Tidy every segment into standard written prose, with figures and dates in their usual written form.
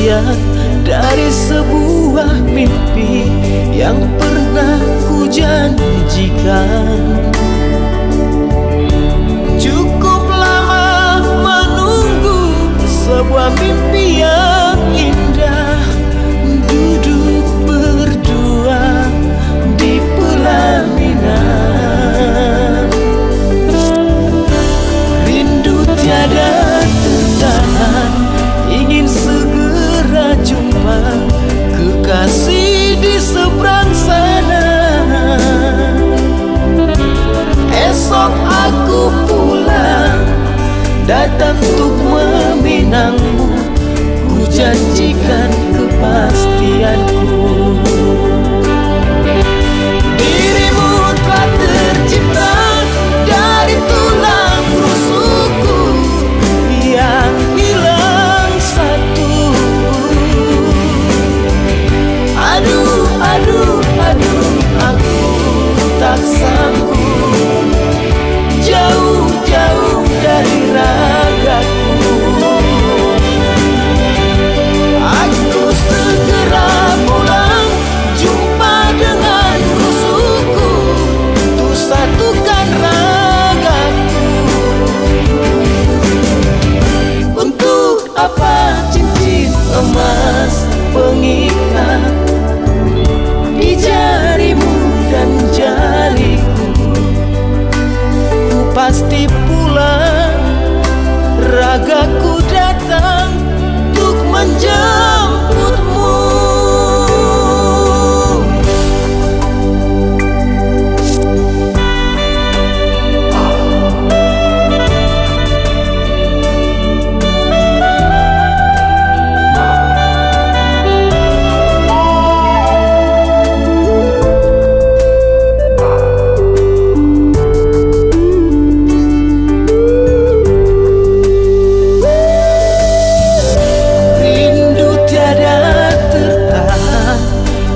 bagian dari sebuah mimpi yang pernah ku janjikan. Cukup lama menunggu sebuah mimpi yang indah, duduk berdua di pelaminan. Rindu tiada tertahan, ingin segera jumpa kekasih di seberang sana. Esok aku pulang, datang untuk meminangmu, ku janjikan kepastianku. Dirimu telah tercipta dari tulang rusukku yang hilang satu. Aduh, aduh, aduh, aku tak sanggup jauh-jauh dari ragaku. Aku segera pulang, jumpa dengan rusukku, untuk satukan ragaku. Untuk apa cincin emas pengikat di jarimu dan jariku? Ku pasti pulang, ragaku datang untuk menjemputmu.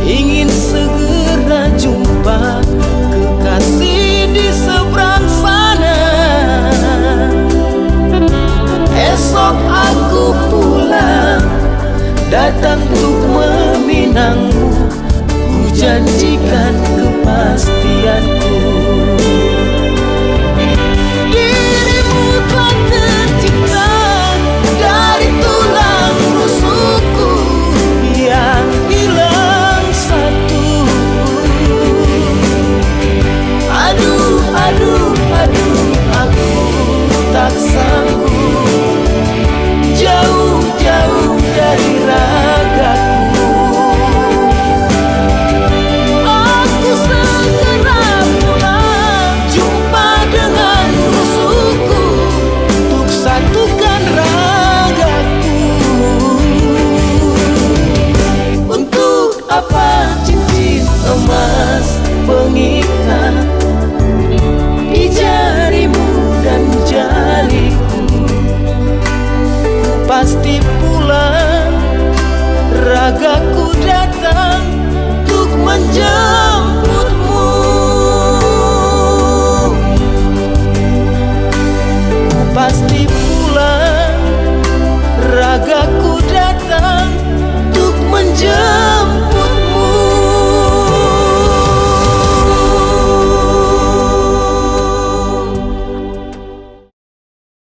Ingin segera jumpa kekasih di seberang sana. Esok aku pulang, datang untuk meminangmu, ku janjikan kepastianku. Dirimu telah tercipta dari tulang rusukku yang hilang satu. Aduh, aduh, aduh, aku tak sanggup jauh-jauh dari ragaku. Aku segera pulang, jumpa dengan rusukku, untuk satukan ragaku. Untuk apa cincin emas pengikat di jarimu dan jariku? Pasti pulang, ragaku datang untuk menjemputmu.